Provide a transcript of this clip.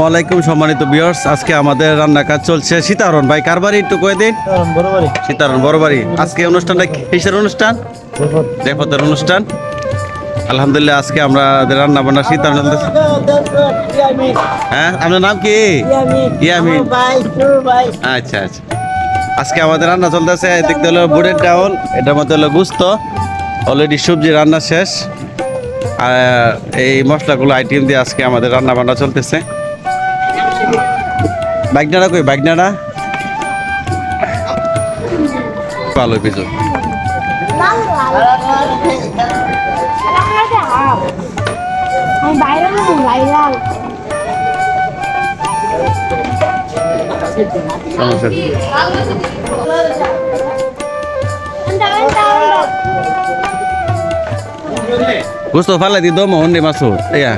ওয়ালাইকুম সম্মানিত ভিউয়ার্স, আজকে আমাদের রান্না কাজ চলছে। সীতারণ ভাই কার বাড়ি একটু কয়ে দিন। সীতারণ বড় বাড়ি। আজকে অনুষ্ঠানটা কিসের অনুষ্ঠান? রেফতের অনুষ্ঠান। আলহামদুলিল্লাহ আজকে আমরা রান্না বান্না সীতারণ। হ্যাঁ, আপনার নাম কি? ইয়ামিন। আচ্ছা আচ্ছা। আজকে আমাদের রান্না চলতেছে। দেখতে হলো বুটের ডাউল, এটার মধ্যে হলো গুস্ত, অলরেডি সবজি রান্না শেষ। আর এই মশলাগুলো আইটেম দিয়ে আজকে আমাদের রান্না বান্না চলতেছে। বাইকনাটা কই? বাইকনাটা ভালো কিছু গুস্ত ফালাই দি দম হন্ডে মাসুদ ইয়া